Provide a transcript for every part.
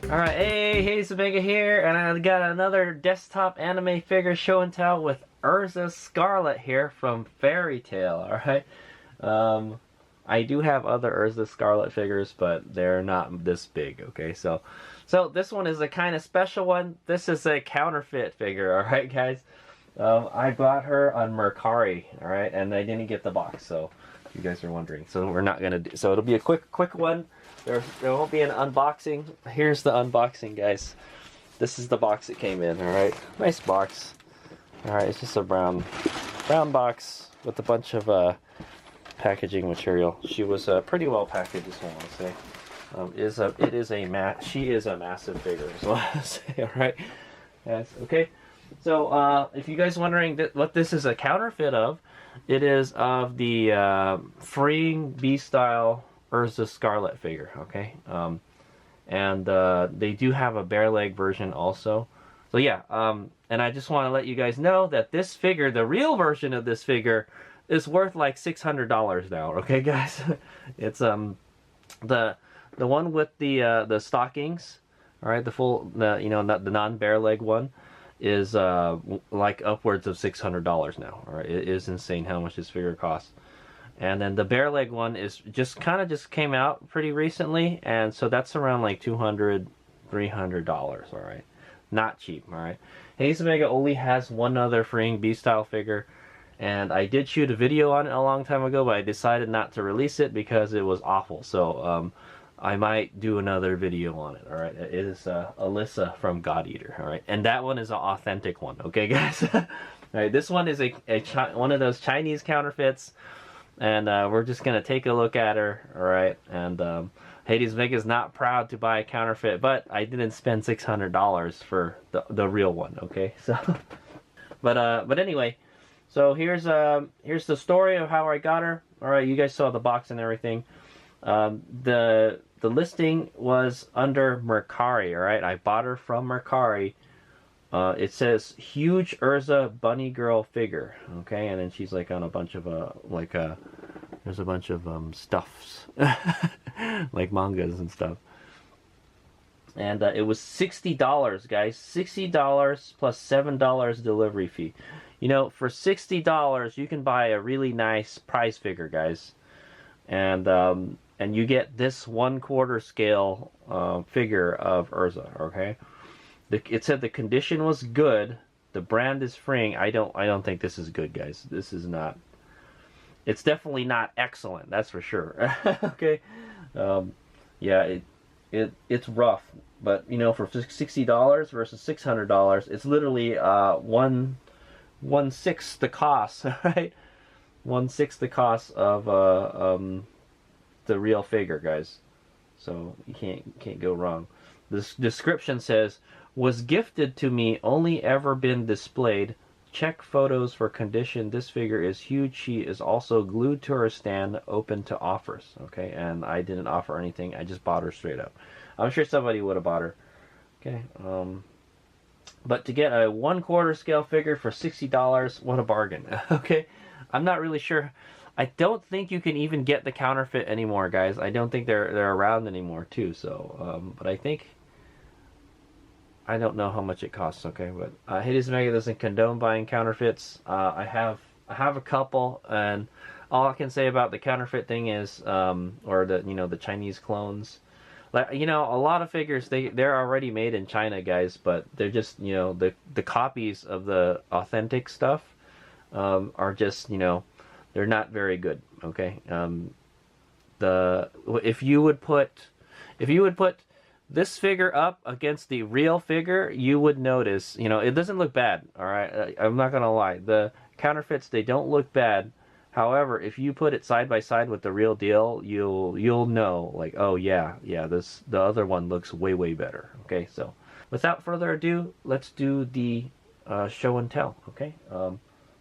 Alright, hey, Omega here, and I got another desktop anime figure show and tell with Erza Scarlet here from Fairy Tail, alright? I do have other Erza Scarlet figures, but they're not this big, okay? So this one is a kind of special one. This is a counterfeit figure, alright, guys? I bought her on Mercari, alright, and I didn't get the box, so you guys are wondering. So we're not gonna do, so it'll be a quick one. There won't be an unboxing. Here's the unboxing, guys. This is the box it came in, alright? Nice box. Alright, it's just a brown box with a bunch of packaging material. She was pretty well packaged, is what I want to say. She is a massive figure, is what I say, alright? Yes, okay. So, if you guys are wondering what this is a counterfeit of, it is of the freeing B-style Erza Scarlet figure, okay? And they do have a bare leg version also. So yeah, and I just want to let you guys know that this figure, the real version of this figure, is worth like $600 now, okay guys? It's the one with the stockings, all right, the non-bare leg one is like upwards of $600 now, all right? It is insane how much this figure costs. And then the bare leg one is just came out pretty recently, and so that's around like $200, $300, all right? Not cheap, all right? Haze Omega only has one other freeing B-style figure, and I did shoot a video on it a long time ago, but I decided not to release it because it was awful. So I might do another video on it, all right? It is Alyssa from God Eater, all right? And that one is an authentic one, okay, guys? All right, this one is one of those Chinese counterfeits. And we're just going to take a look at her, alright? And Hades Omega is not proud to buy a counterfeit, but I didn't spend $600 for the real one, okay? So, but anyway, so here's the story of how I got her. Alright, you guys saw the box and everything. The listing was under Mercari, alright? I bought her from Mercari. It says huge Erza bunny girl figure, okay, and then she's like on a bunch of there's a bunch of stuffs like mangas and stuff, and it was $60, guys, $60 plus $7 delivery fee. You know, for $60 you can buy a really nice prize figure, guys, and you get this 1/4 scale figure of Erza, okay. It said the condition was good. The brand is freeing. I don't think this is good, guys. This is not. It's definitely not excellent. That's for sure. Okay. Yeah. It's rough, but you know, for $60 versus $600, it's literally 1/6 the cost. Right. 1/6 the cost of the real figure, guys. So you can't go wrong. This description says, was gifted to me, only ever been displayed. Check photos for condition. This figure is huge. She is also glued to her stand, open to offers. Okay, and I didn't offer anything. I just bought her straight up. I'm sure somebody would have bought her. Okay, but to get a 1/4 scale figure for $60, what a bargain. Okay, I'm not really sure. I don't think you can even get the counterfeit anymore, guys. I don't think they're around anymore too. So, but I don't know how much it costs, okay, but Hades Omega doesn't condone buying counterfeits. I have a couple, and all I can say about the counterfeit thing is, or the Chinese clones, like, you know, a lot of figures they're already made in China, guys, but they're just, you know, the copies of the authentic stuff are just, you know, they're not very good, okay. If you would put this figure up against the real figure, you would notice, you know, it doesn't look bad, all right? I'm not gonna lie. The counterfeits, they don't look bad. However, if you put it side by side with the real deal, you'll know, like, oh yeah, the other one looks way better. Okay, so without further ado, let's do the show and tell. Okay,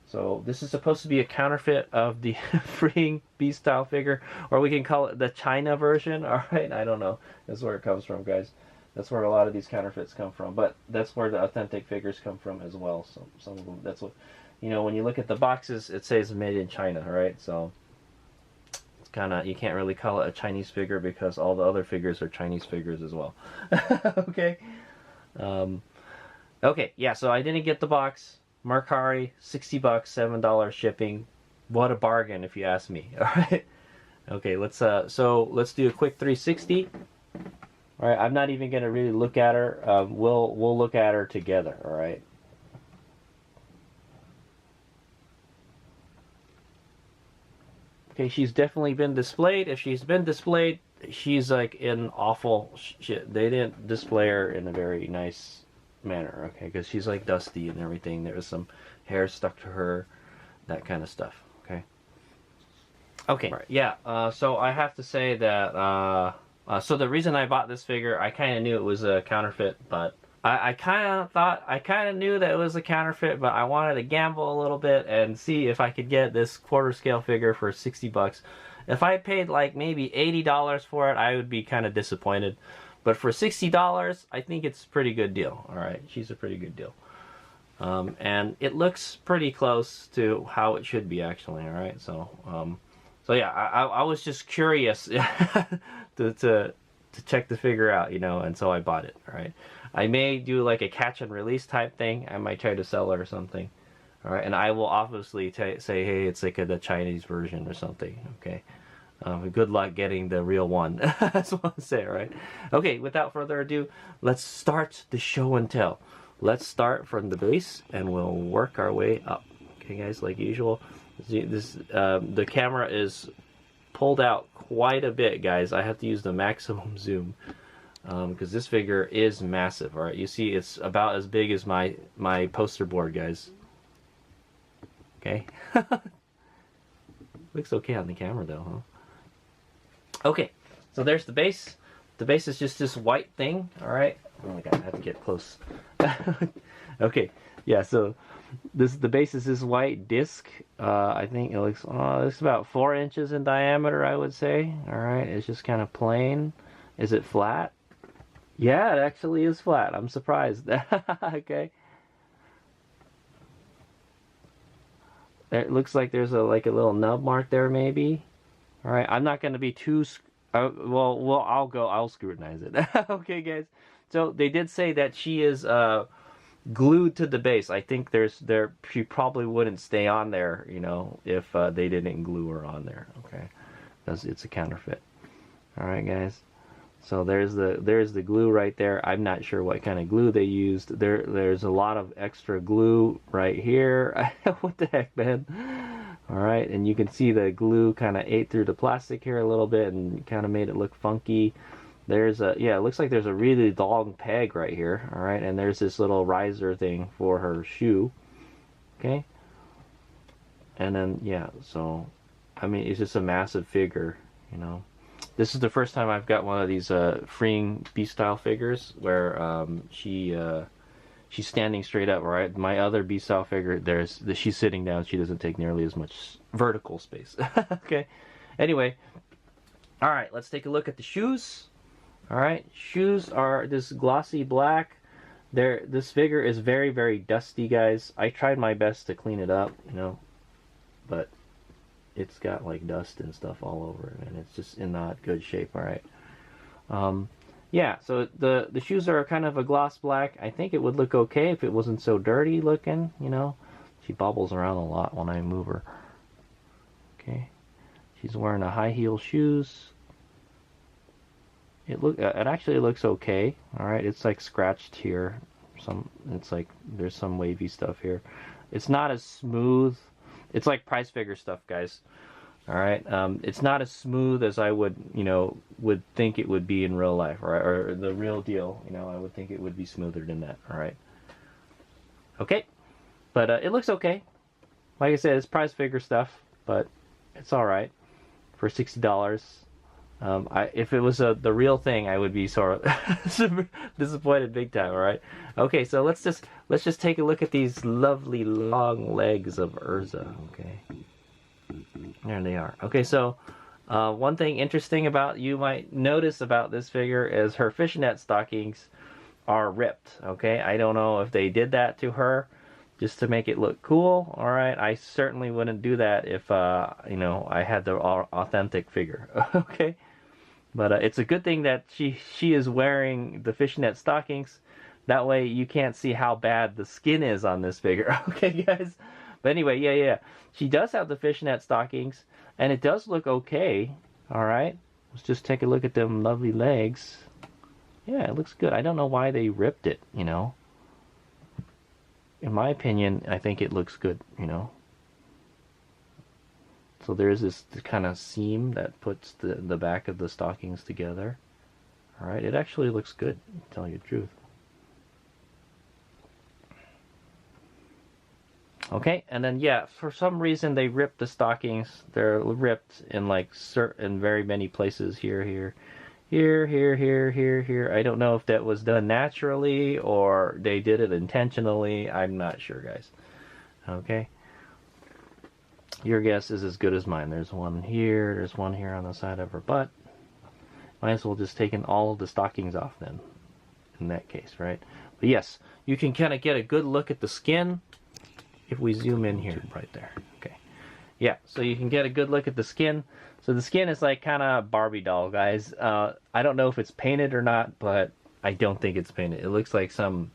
so this is supposed to be a counterfeit of the freeing B-style figure, or we can call it the China version. All right, I don't know. That's where it comes from, guys. That's where a lot of these counterfeits come from, but that's where the authentic figures come from as well. So some of them, that's what, you know, when you look at the boxes, it says made in China. All right, so kind of, you can't really call it a Chinese figure because all the other figures are Chinese figures as well. Okay. Okay, yeah, so I didn't get the box. Mercari, $60, $7 shipping. What a bargain, if you ask me. All right. Okay, let's do a quick 360. All right, I'm not even gonna really look at her. We'll look at her together. All right. Okay, she's definitely been displayed. If she's been displayed, she's like in awful shit. They didn't display her in a very nice manner, okay? Because she's like dusty and everything. There's some hair stuck to her, that kind of stuff, okay? Okay, right, yeah, so I have to say that, so the reason I bought this figure, I kind of knew it was a counterfeit, but I kind of knew that it was a counterfeit, but I wanted to gamble a little bit and see if I could get this quarter scale figure for $60. If I paid like maybe $80 for it, I would be kind of disappointed. But for $60, I think it's a pretty good deal. All right, she's a pretty good deal. And it looks pretty close to how it should be, actually. All right, so yeah, I was just curious to check the figure out, you know, and so I bought it. All right. I may do like a catch and release type thing. I might try to sell it or something. All right, and I will obviously say, hey, it's like the Chinese version or something. Okay, good luck getting the real one. That's what I say, right? Okay, without further ado, let's start the show and tell. Let's start from the base, and we'll work our way up. Okay, guys, like usual, the camera is pulled out quite a bit, guys. I have to use the maximum zoom. Because this figure is massive. All right, you see, it's about as big as my poster board, guys. Okay, looks okay on the camera though, huh? Okay, so there's the base. The base is just this white thing. All right. Oh my God, I have to get close. Okay, yeah. So the base is this white disc. I think it looks it's about 4 inches in diameter, I would say. All right, it's just kind of plain. Is it flat? Yeah, it actually is flat. I'm surprised. Okay. It looks like there's a little nub mark there, maybe. All right. I'm not going to be too. Well, I'll scrutinize it. Okay, guys. So they did say that she is glued to the base. I think she probably wouldn't stay on there, you know, if they didn't glue her on there. Okay, because it's a counterfeit. All right, guys. So there's the glue right there. I'm not sure what kind of glue they used. There's a lot of extra glue right here. What the heck, man? All right, and you can see the glue kind of ate through the plastic here a little bit and kind of made it look funky. There's it looks like there's a really long peg right here. All right, and there's this little riser thing for her shoe. Okay. And then yeah, so I mean, it's just a massive figure, you know. This is the first time I've got one of these freeing B-style figures where she's standing straight up. Right, my other B-style figure, she's sitting down. She doesn't take nearly as much vertical space. Okay. Anyway, all right. Let's take a look at the shoes. All right, shoes are this glossy black. This figure is very, very dusty, guys. I tried my best to clean it up, you know, but it's got like dust and stuff all over it, and it's just in not good shape. All right. Yeah, so the shoes are kind of a gloss black. I think it would look okay if it wasn't so dirty looking, you know. She bobbles around a lot when I move her. Okay. She's wearing a high heel shoes. It actually looks okay. All right, it's like scratched here. It's like there's some wavy stuff here. It's not as smooth. It's like price figure stuff, guys. All right, it's not as smooth as I would think it would be in real life, right? Or the real deal. You know, I would think it would be smoother than that. All right. Okay, but it looks okay. Like I said, it's price figure stuff, but it's all right for $60. If it was the real thing, I would be sort of disappointed big time. All right. Okay, so let's just take a look at these lovely long legs of Erza. Okay. There they are. Okay, so one thing interesting you might notice about this figure is her fishnet stockings are ripped. Okay, I don't know if they did that to her just to make it look cool. All right, I certainly wouldn't do that if you know, I had the authentic figure. Okay, but it's a good thing that she is wearing the fishnet stockings. That way you can't see how bad the skin is on this figure. Okay, guys. But anyway, yeah, she does have the fishnet stockings, and it does look okay. All right, let's just take a look at them lovely legs. Yeah, it looks good. I don't know why they ripped it, you know. In my opinion, I think it looks good, you know. So there's this kind of seam that puts the back of the stockings together. All right, it actually looks good, to tell you the truth. Okay, and then yeah, for some reason they ripped the stockings. They're ripped in like certain very many places. Here. I don't know if that was done naturally or they did it intentionally. I'm not sure, guys. Okay. Your guess is as good as mine. There's one here. There's one here on the side of her butt. Might as well just taken all of the stockings off then, in that case, right? But yes, you can kind of get a good look at the skin if we zoom in here, right there. Okay. Yeah, so you can get a good look at the skin. So the skin is like kind of Barbie doll, guys. I don't know if it's painted or not, but I don't think it's painted. It looks like some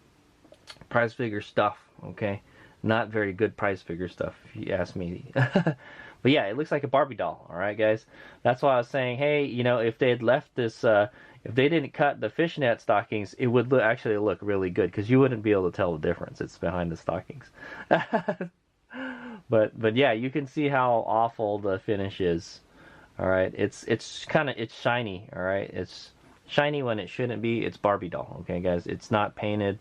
prize figure stuff, okay? Not very good prize figure stuff, if you ask me. But yeah, it looks like a Barbie doll, all right, guys? That's why I was saying, hey, you know, if they had left this, if they didn't cut the fishnet stockings, it would actually look really good, because you wouldn't be able to tell the difference. It's behind the stockings. But yeah, you can see how awful the finish is. All right, it's shiny. All right, it's shiny when it shouldn't be. It's Barbie doll. Okay, guys, it's not painted.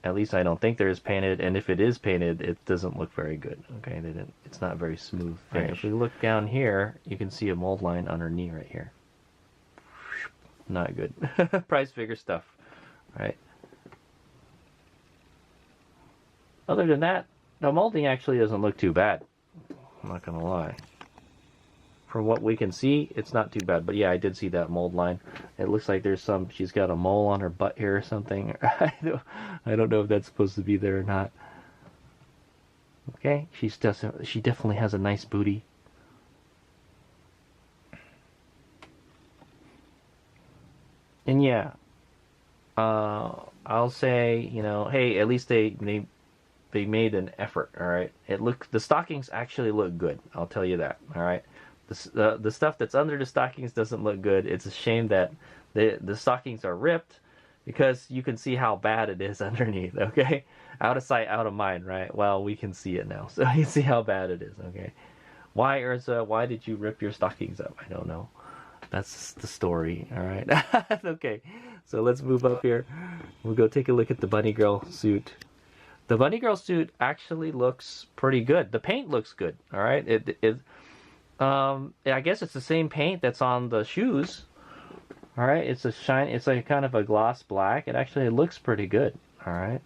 At least I don't think there is painted, and if it is painted, it doesn't look very good. Okay, it's not very smooth finish. Right, if we look down here, you can see a mold line on her knee right here. Not good. Prize figure stuff. Right. Other than that, the molding actually doesn't look too bad. I'm not gonna lie. From what we can see, it's not too bad. But yeah, I did see that mold line. It looks like there's she's got a mole on her butt here or something. I don't know if that's supposed to be there or not. Okay, she definitely has a nice booty. And yeah, I'll say, you know, hey, at least they made an effort. All right, the stockings actually look good. I'll tell you that. All right. The stuff that's under the stockings doesn't look good. It's a shame that the stockings are ripped, because you can see how bad it is underneath. Okay, out of sight, out of mind, right? Well, we can see it now, so you see how bad it is. Okay, why, Erza? Why did you rip your stockings up? I don't know. That's the story. All right. Okay, so let's move up here. We'll go take a look at the bunny girl suit. The bunny girl suit actually looks pretty good. The paint looks good. All right. I guess it's the same paint that's on the shoes. All right, it's like kind of a gloss black. It actually looks pretty good. All right.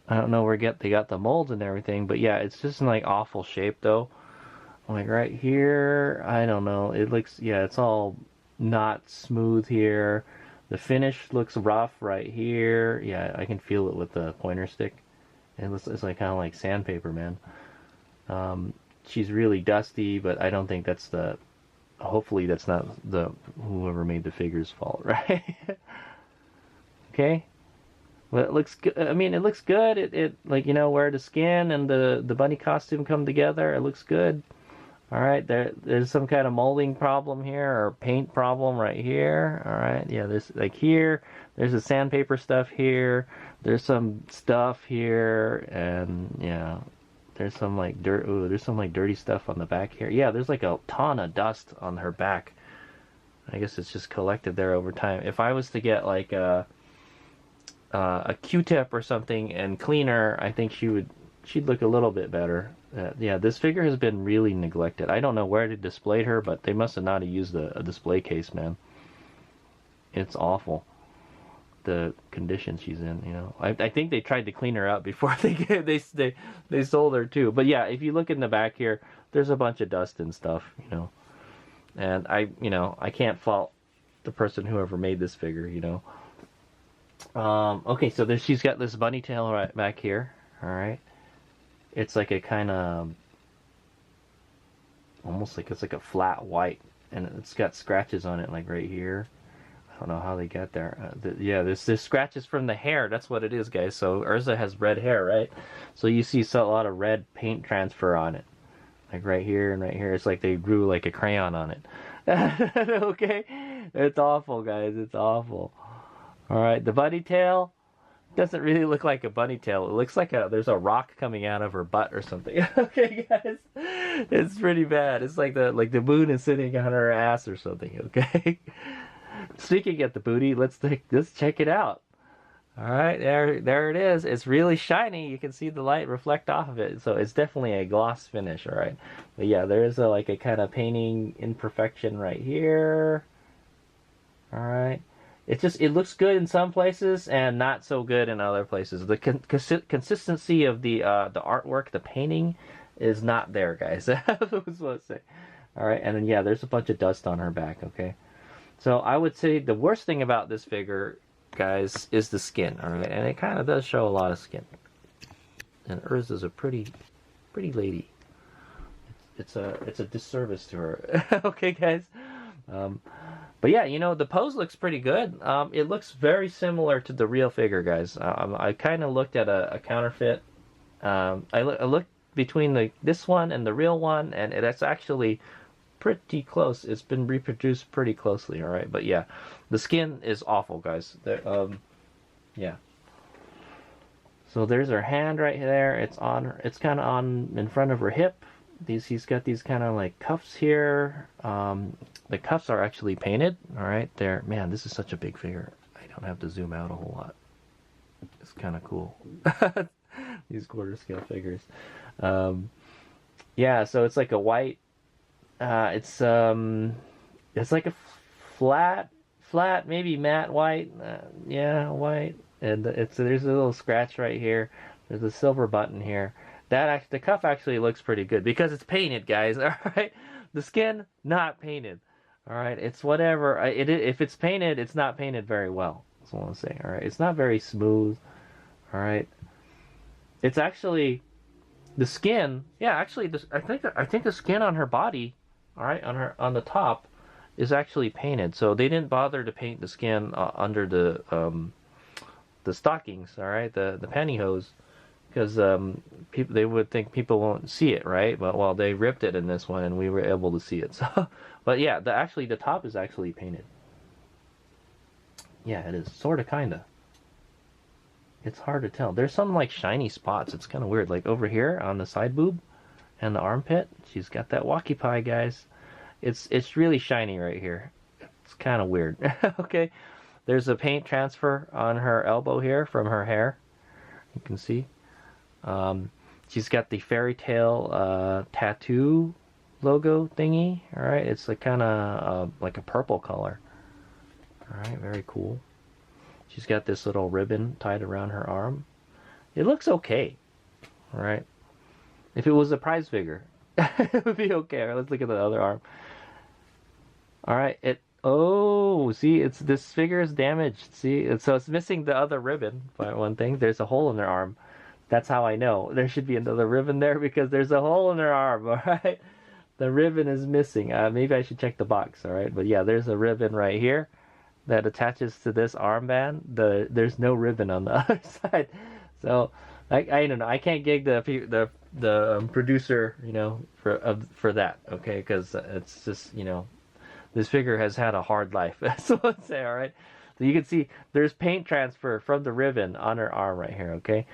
I don't know where they got the molds and everything, but yeah, it's just in like awful shape though. Like right here, I don't know. It looks, yeah, it's all not smooth here. The finish looks rough right here. Yeah, I can feel it with the pointer stick. It's like kind of like sandpaper, man. She's really dusty, but I don't think that's hopefully that's not whoever made the figure's fault, right? Okay. Well, it looks good. I mean, it looks good. It like, you know, where the skin and the bunny costume come together, it looks good. All right, there's some kind of molding problem here, or paint problem right here. All right, yeah, there's like here, there's the sandpaper stuff here. There's some stuff here, and yeah. There's some like dirt. Ooh, there's some like dirty stuff on the back here. Yeah, there's like a ton of dust on her back. I guess it's just collected there over time. If I was to get like a Q-tip or something and clean her, I think she'd look a little bit better. Yeah, this figure has been really neglected. I don't know where they displayed her, but they must have not used a display case, man. It's awful. The condition she's in, you know. I think they tried to clean her up before they sold her too. But yeah, if you look in the back here, there's a bunch of dust and stuff, you know. And I can't fault the person whoever made this figure, you know. Okay, so there, she's got this bunny tail right back here. All right, it's like a kind of almost like it's like a flat white, and it's got scratches on it, like right here. I don't know how they got there. Yeah, this scratches from the hair. That's what it is, guys. So Erza has red hair, right? So you see a lot of red paint transfer on it, like right here and right here. It's like they drew like a crayon on it. Okay, it's awful, guys. It's awful. All right, the bunny tail doesn't really look like a bunny tail. It looks like there's a rock coming out of her butt or something. Okay, guys, it's pretty bad. It's like the moon is sitting on her ass or something. Okay. Speaking of the booty, let's check it out. All right, there it is. It's really shiny. You can see the light reflect off of it, so it's definitely a gloss finish. All right, but yeah, there is like a kind of painting imperfection right here. All right, it looks good in some places and not so good in other places. The consistency of the artwork, the painting, is not there, guys. That's what I was supposed to say. All right, and then yeah, there's a bunch of dust on her back. Okay. So I would say the worst thing about this figure, guys, is the skin. All right, and it kind of does show a lot of skin. And Erza's a pretty lady. It's a disservice to her. Okay, guys. But yeah, the pose looks pretty good. It looks very similar to the real figure, guys. I kind of looked at a counterfeit. I looked between this one and the real one, and it's actually pretty close. It's been reproduced pretty closely, all right? But yeah, the skin is awful, guys. Yeah. So there's her hand right there. It's kind of on in front of her hip. He's got these kind of like cuffs here. The cuffs are actually painted, all right? There, man, this is such a big figure. I don't have to zoom out a whole lot. It's kind of cool. These quarter scale figures. Yeah, so it's like a white. It's like a flat, maybe matte white. Yeah, white. And there's a little scratch right here. There's a silver button here. The cuff actually looks pretty good because it's painted, guys. All right, the skin not painted. All right, it's whatever. If it's painted, it's not painted very well. That's what I'm saying. All right, it's not very smooth. All right, it's actually the skin. Yeah, actually, I think the skin on her body. All right, on the top, is actually painted. So they didn't bother to paint the skin under the stockings. All right, the pantyhose, because they would think people won't see it, right? But well, they ripped it in this one, and we were able to see it. So, but yeah, the top is actually painted. Yeah, it is sort of, kinda. It's hard to tell. There's some like shiny spots. It's kind of weird. Like over here on the side boob and the armpit, she's got that walkie pie, guys. It's really shiny right here. It's kind of weird. Okay, there's a paint transfer on her elbow here from her hair. You can see. She's got the fairy tale tattoo logo thingy. All right, it's like kind of like a purple color. All right, very cool. She's got this little ribbon tied around her arm. It looks okay. All right. If it was a prize figure, it would be okay. All right, let's look at the other arm. All right. See, this figure is damaged. See, so it's missing the other ribbon. By one thing, there's a hole in their arm. That's how I know there should be another ribbon there because there's a hole in their arm. All right. The ribbon is missing. Maybe I should check the box. All right. But yeah, there's a ribbon right here that attaches to this armband. There's no ribbon on the other side. So I don't know. I can't gig the producer, for that. Okay, because it's just this figure has had a hard life. So let's say, all right. So you can see there's paint transfer from the ribbon on her arm right here. Okay,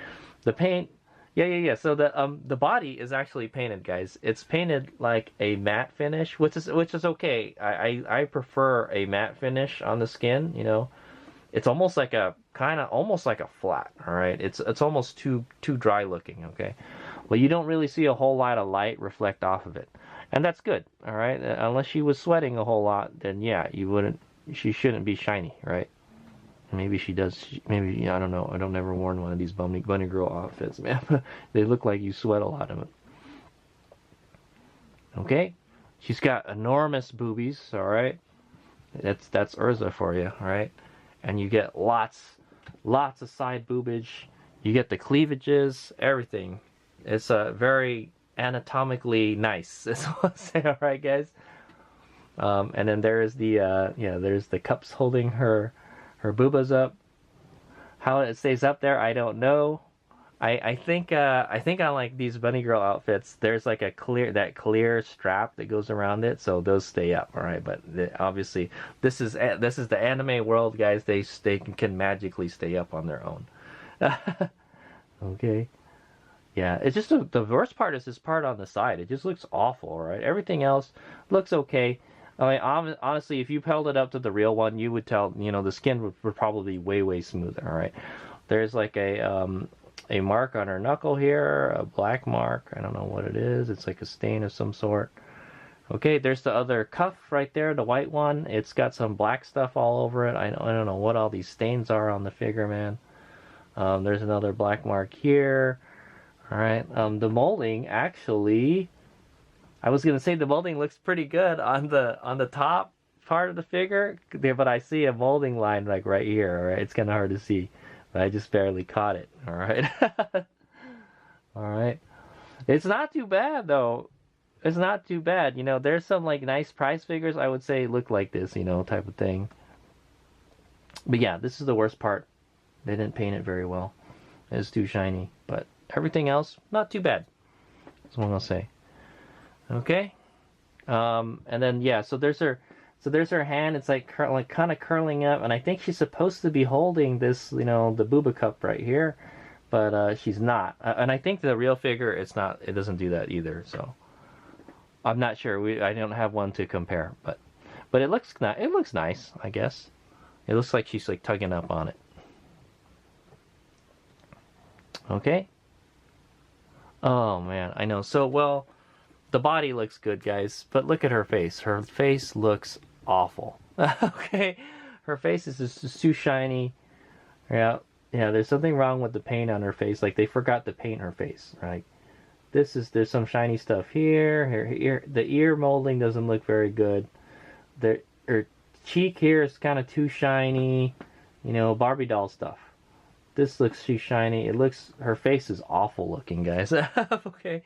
the paint. Yeah. So the body is actually painted, guys. It's painted like a matte finish, which is okay. I prefer a matte finish on the skin. It's almost like a flat. All right, it's almost too dry looking. Okay, well, you don't really see a whole lot of light reflect off of it, and that's good. All right, unless she was sweating a whole lot, then yeah, she shouldn't be shiny, right? Maybe she does. Maybe, I don't know. I don't ever worn one of these bunny girl outfits, man. They look like you sweat a lot of it. Okay, she's got enormous boobies. All right, that's Erza for you. All right, and you get lots lots of side boobage. You get the cleavages, everything. It's very anatomically nice. That's what I say. All right, guys. And then there's the there's the cups holding her boobas up. How it stays up there, I don't know. I think on like these bunny girl outfits, there's like a clear strap that goes around it, so those stay up, all right. But obviously, this is the anime world, guys. They can magically stay up on their own. Okay. Yeah, it's just the worst part is this part on the side. It just looks awful, right? Everything else looks okay. I mean, honestly, if you held it up to the real one, you would tell, the skin would probably be way smoother, all right? There's like a mark on her knuckle here, a black mark. I don't know what it is. It's like a stain of some sort. Okay, there's the other cuff right there, the white one. It's got some black stuff all over it. I don't know what all these stains are on the figure, man. There's another black mark here. All right, the molding actually, I was gonna say the molding looks pretty good on the top part of the figure, but I see a molding line like right here. All right, it's kind of hard to see, but I just barely caught it. All right, all right. It's not too bad though. It's not too bad. There's some like nice prize figures I would say look like this, type of thing. But yeah, this is the worst part. They didn't paint it very well. It's too shiny, but everything else not too bad. That's what I'll say. Okay, and then yeah, so there's her hand. It's like kind of curling up, and I think she's supposed to be holding this, the booba cup right here, but she's not. And I think the real figure, it's not. It doesn't do that either. So I'm not sure. I don't have one to compare, but it looks nice. I guess it looks like she's like tugging up on it. Okay. Oh man, I know. So well. The body looks good, guys, but look at her face. Her face looks awful. Okay? Her face is just too shiny. Yeah, there's something wrong with the paint on her face. Like, they forgot to paint her face, right? There's some shiny stuff here. The ear molding doesn't look very good. Her cheek here is kind of too shiny. Barbie doll stuff. This looks too shiny. Her face is awful looking, guys. Okay?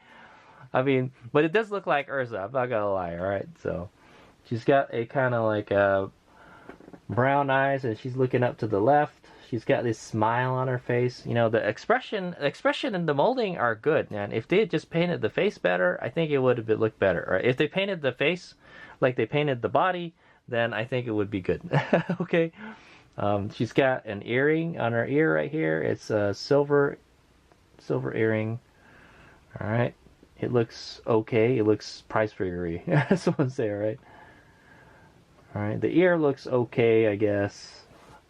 I mean, but it does look like Erza. I'm not gonna lie, alright? So, she's got a kind of like brown eyes, and she's looking up to the left. She's got this smile on her face. The expression and the molding are good, man. If they had just painted the face better, I think it would have looked better. Right? If they painted the face like they painted the body, then I think it would be good. Okay? She's got an earring on her ear right here. It's a silver earring. Alright. It looks okay. It looks price figure-y. That's what I'm saying, right? Alright, the ear looks okay, I guess.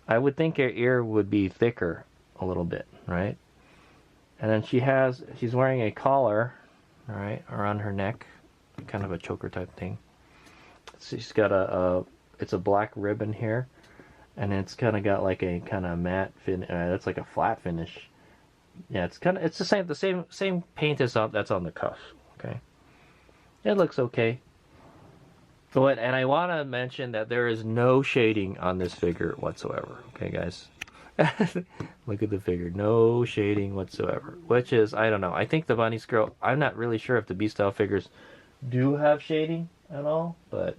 I would think her ear would be thicker a little bit, right? And then she's wearing a collar, alright, around her neck. Kind of a choker type thing. So she's got it's a black ribbon here. And it's kind of got like a kind of matte that's like a flat finish. Yeah, it's the same paint as that's on the cuff. Okay, it looks okay. And I want to mention that there is no shading on this figure whatsoever. Okay, guys, look at the figure, no shading whatsoever. Which is, I don't know. I think the Bunny's Girl. I'm not really sure if the B-style figures do have shading at all, but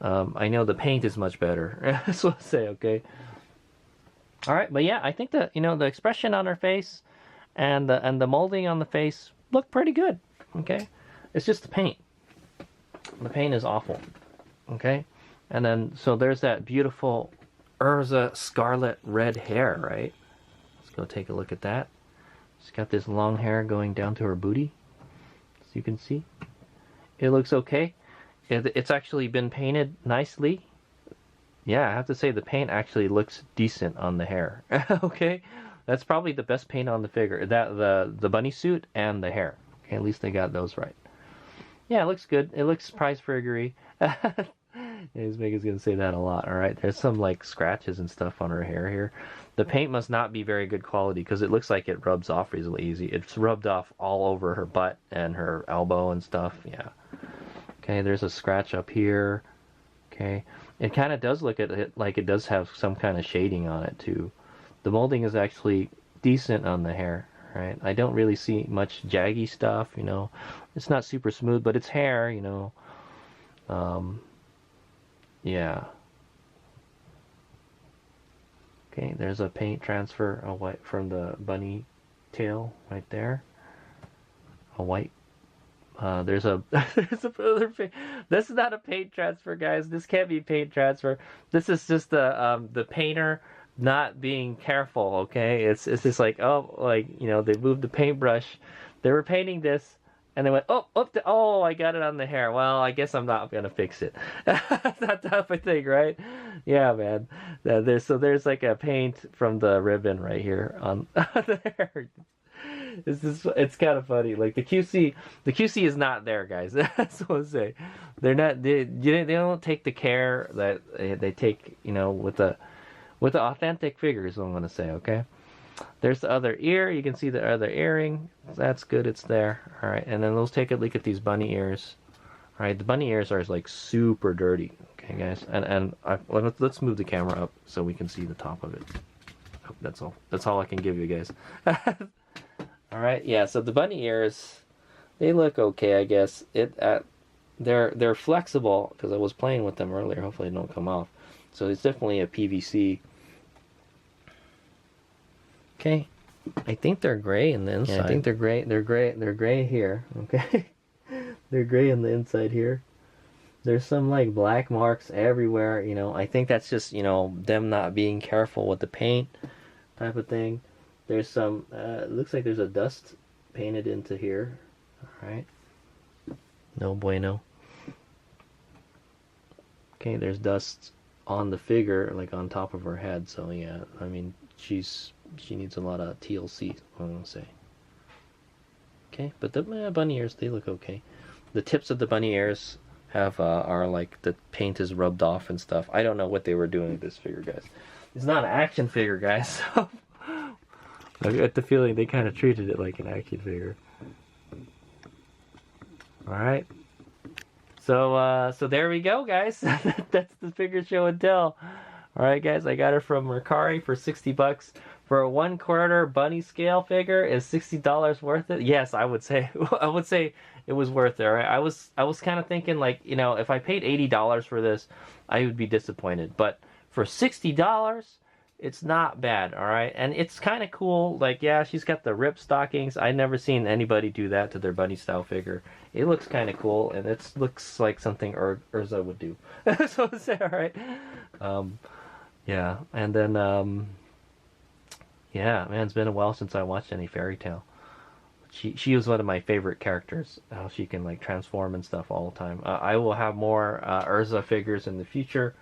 I know the paint is much better. That's what I say. Okay. All right, but yeah, I think that the expression on her face and the molding on the face look pretty good. Okay, it's just the paint. The paint is awful. Okay, and then so there's that beautiful Erza Scarlet red hair, right? Let's go take a look at that. She's got this long hair going down to her booty, as you can see. It looks okay. It's actually been painted nicely. Yeah, I have to say the paint actually looks decent on the hair. Okay, that's probably the best paint on the figure. The bunny suit and the hair. Okay, at least they got those right. Yeah, it looks good. It looks prize figure-y. His Megan's gonna say that a lot. All right, there's some like scratches and stuff on her hair here. The paint must not be very good quality because it looks like it rubs off really easy. It's rubbed off all over her butt and her elbow and stuff. Yeah. Okay, there's a scratch up here. Okay. It kind of does look at it like it does have some kind of shading on it too. the molding is actually decent on the hair, right? I don't really see much jaggy stuff, you know. It's not super smooth, but it's hair, you know. Yeah. Okay, there's a paint transfer away from the bunny tail right there. A white. There's a there's a this is not a paint transfer, guys. This can't be paint transfer. This is just the painter not being careful. Okay, it's just like, oh, like, you know, they moved the paintbrush. They were painting this, and they went, oh, I got it on the hair. Well, I guess I'm not gonna fix it. That type of thing, right? Yeah, man. There's like a paint from the ribbon right here on the hair. It's kind of funny. Like the QC is not there, guys. That's what I'm saying. They're not. They don't take the care that they take, you know, with the authentic figures. I'm gonna say, okay. There's the other ear. You can see the other earring. That's good. It's there. All right. And then let's take a look at these bunny ears. All right. The bunny ears are like super dirty. Okay, guys. And let's move the camera up so we can see the top of it. Oh, that's all. That's all I can give you guys. All right. Yeah. So the bunny ears, they look okay, I guess. They're flexible because I was playing with them earlier. Hopefully they don't come off. So it's definitely a PVC. Okay, I think they're gray in the inside. Yeah, I think they're gray. They're gray here. Okay, they're gray on the inside here. There's some like black marks everywhere. You know, I think that's just, you know, them not being careful with the paint, type of thing. There's some. Looks like there's a dust painted into here. All right. No bueno. Okay, there's dust on the figure, like on top of her head. So yeah, I mean, she needs a lot of TLC, I'm gonna say. Okay, but the bunny ears, they look okay. The tips of the bunny ears have are like the paint is rubbed off and stuff. I don't know what they were doing with this figure, guys. It's not an action figure, guys. So I get the feeling they kind of treated it like an action figure. All right. So there we go, guys. That's the figure show and tell. All right, guys. I got her from Mercari for $60. For a 1/4 bunny scale figure, is $60 worth it? Yes, I would say. I would say it was worth it. Right? I was kind of thinking, like, you know, if I paid $80 for this, I would be disappointed. But for $60, it's not bad. All right, and it's kind of cool. Like, yeah, she's got the rip stockings. I never seen anybody do that to their bunny style figure. It looks kind of cool, and it looks like something Erza would do. So I say, all right. Yeah, and then yeah, man, it's been a while since I watched any fairy tale. She was one of my favorite characters. How she can like transform and stuff all the time. I will have more Erza figures in the future.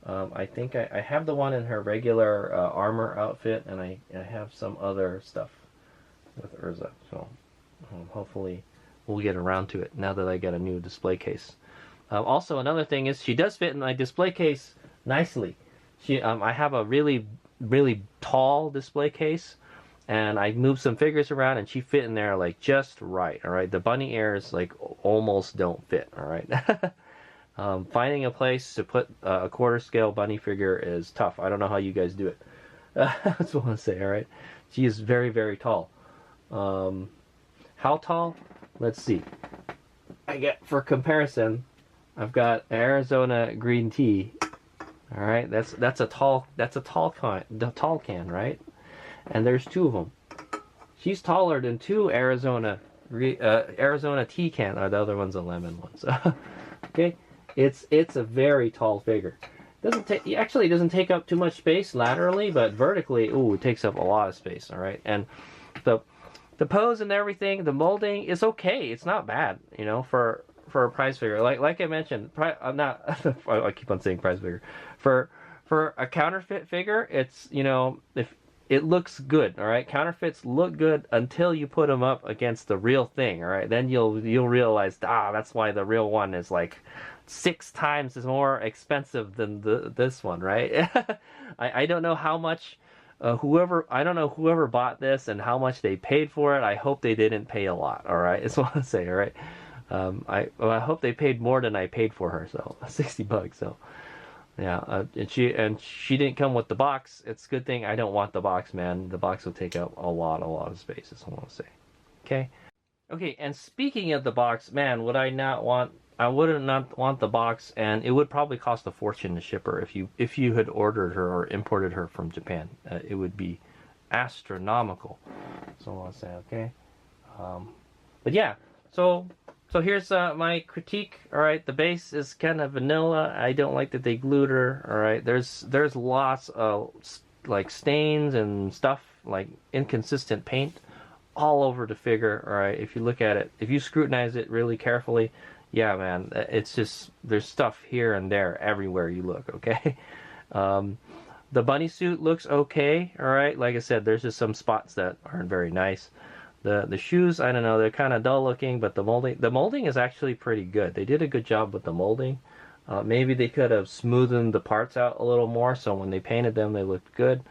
I think I have the one in her regular armor outfit, and I have some other stuff with Erza. So hopefully we'll get around to it now that I got a new display case. Also, another thing is she does fit in my display case nicely. I have a really tall display case, and I moved some figures around, and she fit in there like just right. All right, the bunny ears like almost don't fit. All right. Finding a place to put a 1/4 scale bunny figure is tough. I don't know how you guys do it. That's what I want to say. All right, she is very tall. How tall? Let's see. I get, for comparison, I've got Arizona green tea. All right, that's a tall can, right? And there's 2 of them. She's taller than 2 Arizona tea can. Or the other one's a lemon one. So, okay, it's a very tall figure. It doesn't take up too much space laterally, but vertically, ooh, it takes up a lot of space. All right, and the pose and everything, the molding is okay. It's not bad, you know, for a prize figure. Like I mentioned, I'm not. I keep on saying prize figure. For a counterfeit figure, it's, you know, if it looks good, all right. Counterfeits look good until you put them up against the real thing, all right. Then you'll realize, that's why the real one is like 6 times more expensive than this one, right? I don't know how much. I don't know whoever bought this and how much they paid for it. I hope they didn't pay a lot. All right, that's what I say. All right, I hope they paid more than I paid for her. So $60. So Yeah, and she didn't come with the box. It's a good thing I don't want the box, man. The box will take up a lot of space, is what I want to say. Okay. Okay, and speaking of the box, man, would I not want? I would not want the box, and it would probably cost a fortune to ship her if you had ordered her or imported her from Japan. It would be astronomical. So I want to say, okay. But yeah, so here's my critique. All right, the base is kind of vanilla. I don't like that they glued her. All right, there's lots of like stains and stuff, like inconsistent paint all over the figure. All right, if you look at it, if you scrutinize it really carefully, yeah, man, it's just there's stuff here and there everywhere you look. Okay. The bunny suit looks okay. All right, like I said, there's just some spots that aren't very nice. The shoes, I don't know, they're kind of dull looking, but the molding is actually pretty good. They did a good job with the molding. Maybe they could have smoothened the parts out a little more, so when they painted them, they looked good.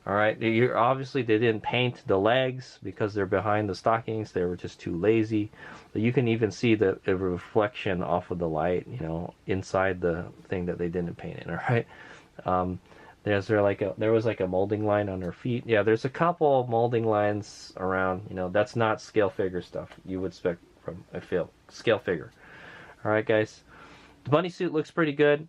All right, obviously they didn't paint the legs because they're behind the stockings. They were just too lazy. But you can even see the reflection off of the light, you know, inside the thing that they didn't paint it. All right. There was like a molding line on her feet. Yeah, there's a couple molding lines around. You know, that's not scale figure stuff you would expect from a scale figure. All right, guys. The bunny suit looks pretty good.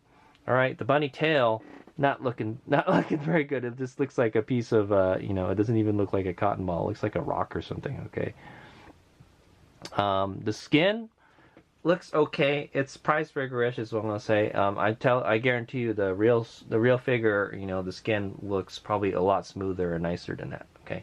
All right, the bunny tail not looking very good. It just looks like a piece of you know, it doesn't even look like a cotton ball. It looks like a rock or something. Okay. The skin looks okay. It's price figure-ish is what I'm gonna say. I guarantee you the real figure, you know, the skin looks probably a lot smoother and nicer than that. Okay.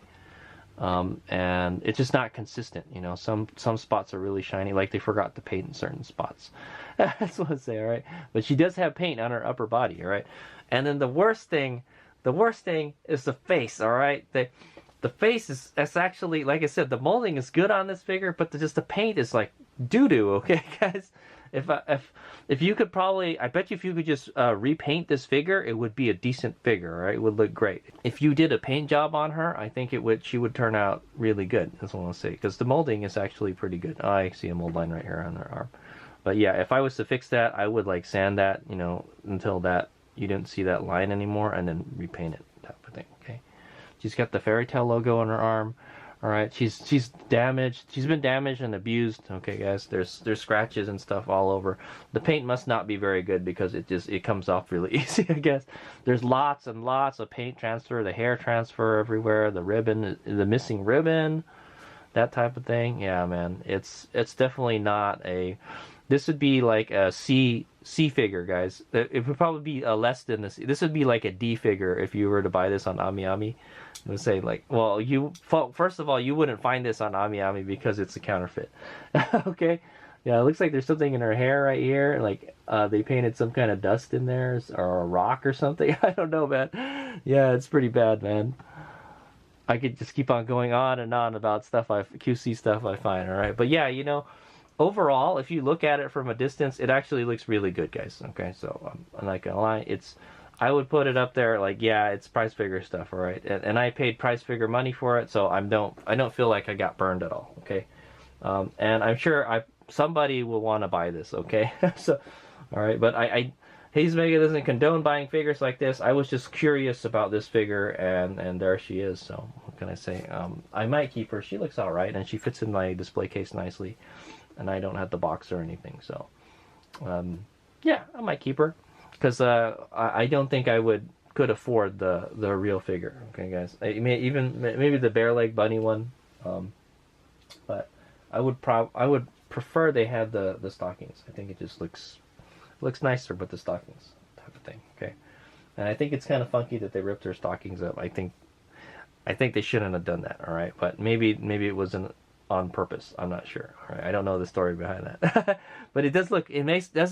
And it's just not consistent. You know, some spots are really shiny, like they forgot to paint in certain spots. That's what I say. All right. But she does have paint on her upper body. All right. And then the worst thing is the face. All right. The face is actually, like I said, the molding is good on this figure, but just the paint is like doo-doo, okay, guys? If you could probably, I bet you if you could just repaint this figure, it would be a decent figure, right? It would look great. If you did a paint job on her, I think she would turn out really good, that's what I want to say, because the molding is actually pretty good. Oh, I see a mold line right here on her arm. But yeah, if I was to fix that, I would like sand that, you know, until that you didn't see that line anymore, and then repaint it, type of thing, okay? She's got the fairy tale logo on her arm. All right, she's damaged. She's been damaged and abused. Okay, guys, there's scratches and stuff all over. The paint must not be very good because it comes off really easy, I guess. There's lots and lots of paint transfer, the hair transfer everywhere, the ribbon, the missing ribbon, that type of thing. Yeah, man, it's definitely not a. This would be like a C figure, guys. It would probably be a less than this. This would be like a D figure if you were to buy this on AmiAmi. I would say, like, well, first of all, you wouldn't find this on AmiAmi because it's a counterfeit. Okay, yeah, it looks like there's something in her hair right here, like they painted some kind of dust in there or a rock or something. I don't know, man. Yeah, it's pretty bad, man. I could just keep on going on and on about QC stuff I find. All right, but yeah, you know. Overall, if you look at it from a distance, it actually looks really good, guys. Okay, so I'm not gonna lie, I would put it up there like, yeah, it's price figure stuff, all right, and I paid price figure money for it, so I don't feel like I got burned at all, okay, and I'm sure somebody will want to buy this, okay, so, all right, but Haze Mega doesn't condone buying figures like this. I was just curious about this figure, and there she is. So what can I say? I might keep her. She looks all right, and she fits in my display case nicely. And I don't have the box or anything, so yeah, I might keep her because I don't think I could afford the real figure. Okay, guys, maybe the bare leg bunny one, but I would prefer they had the stockings. I think it just looks nicer with the stockings type of thing. Okay, and I think it's kind of funky that they ripped her stockings up. I think they shouldn't have done that. All right, but maybe it wasn't on purpose. I'm not sure. All right, I don't know the story behind that. But it does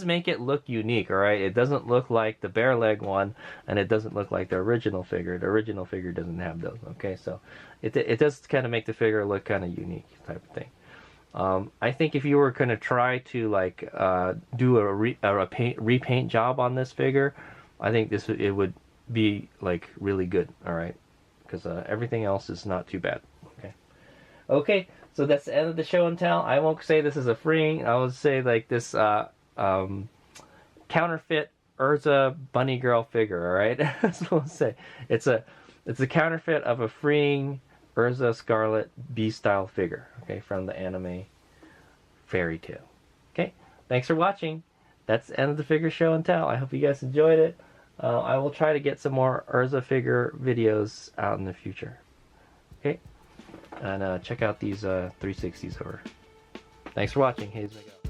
make it look unique. All right, it doesn't look like the bare leg one, and it doesn't look like the original figure. The original figure doesn't have those. Okay, so it does kind of make the figure look kind of unique type of thing. I think if you were going to try to like do a repaint job on this figure, I think it would be like really good. All right, because everything else is not too bad. Okay, so that's the end of the show and tell. I won't say this is a freeing. I would say like this counterfeit Erza bunny girl figure. All right, that's what I'll say. It's a counterfeit of a freeing Erza Scarlet B-style figure. Okay, from the anime Fairy Tail. Okay, thanks for watching. That's the end of the figure show and tell. I hope you guys enjoyed it. I will try to get some more Erza figure videos out in the future. Okay, and check out these 360s over. Thanks for watching. Hayes Miguel.